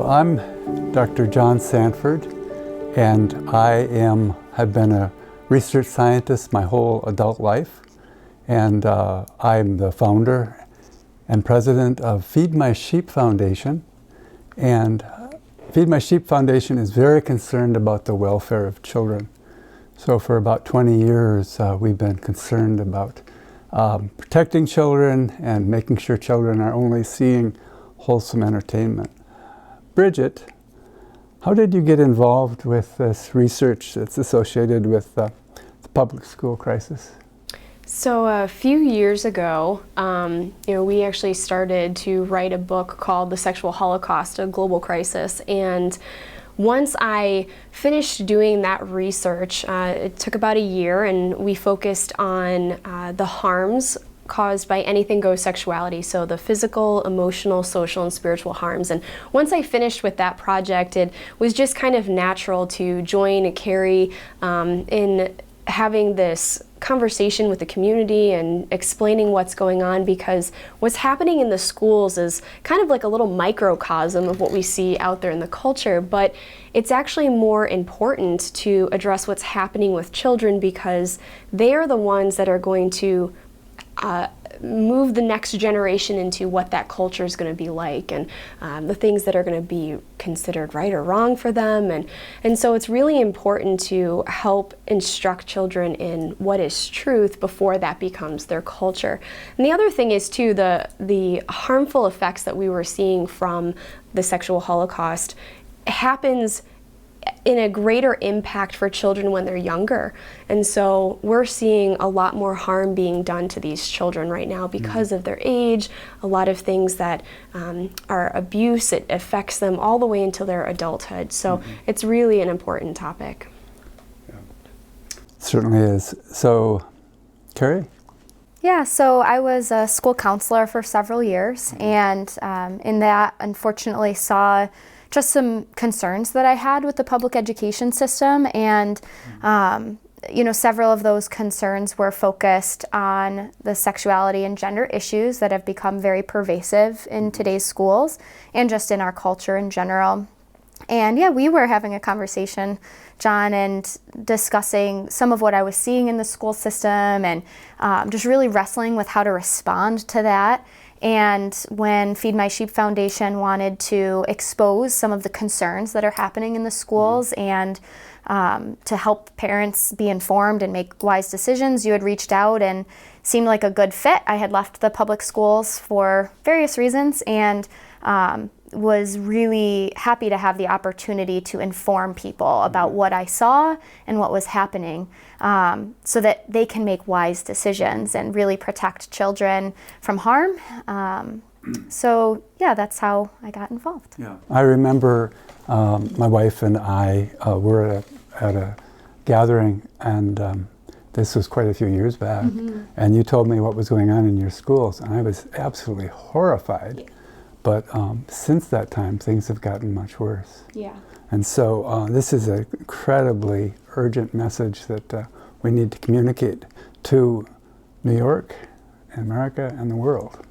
I'm Dr. John Sanford, and I have been a research scientist my whole adult life, and I'm the founder and president of Feed My Sheep Foundation. And Feed My Sheep Foundation is very concerned about the welfare of children. So for about 20 years, we've been concerned about protecting children and making sure children are only seeing wholesome entertainment. Bridget, how did you get involved with this research that's associated with the public school crisis? So a few years ago, we actually started to write a book called The Sexual Holocaust, A Global Crisis. And once I finished doing that research, it took about a year, and we focused on the harms caused by anything goes sexuality, so the physical, emotional, social, and spiritual harms. And once I finished with that project, it was just kind of natural to join Carrie in having this conversation with the community and explaining what's going on, because what's happening in the schools is kind of like a little microcosm of what we see out there in the culture, but it's actually more important to address what's happening with children, because they are the ones that are going to move the next generation into what that culture is going to be like, and the things that are going to be considered right or wrong for them. And so it's really important to help instruct children in what is truth before that becomes their culture. And the other thing is too, the harmful effects that we were seeing from the sexual Holocaust happens in a greater impact for children when they're younger. And so we're seeing a lot more harm being done to these children right now because of their age, a lot of things that are abuse. It affects them all the way until their adulthood. So it's really an important topic. Yeah. Certainly is. So, Carrie? Yeah, so I was a school counselor for several years, and in that, unfortunately, saw just some concerns that I had with the public education system, and several of those concerns were focused on the sexuality and gender issues that have become very pervasive in today's schools and just in our culture in general. And yeah, we were having a conversation, John, and discussing some of what I was seeing in the school system, and just really wrestling with how to respond to that. And when Feed My Sheep Foundation wanted to expose some of the concerns that are happening in the schools and to help parents be informed and make wise decisions, you had reached out and seemed like a good fit. I had left the public schools for various reasons, and was really happy to have the opportunity to inform people about what I saw and what was happening, so that they can make wise decisions and really protect children from harm. So yeah, that's how I got involved. Yeah, I remember my wife and I were at a gathering, and this was quite a few years back, and you told me what was going on in your schools, and I was absolutely horrified. Yeah. But since that time, things have gotten much worse. Yeah. And so this is an incredibly urgent message that we need to communicate to New York, America, and the world.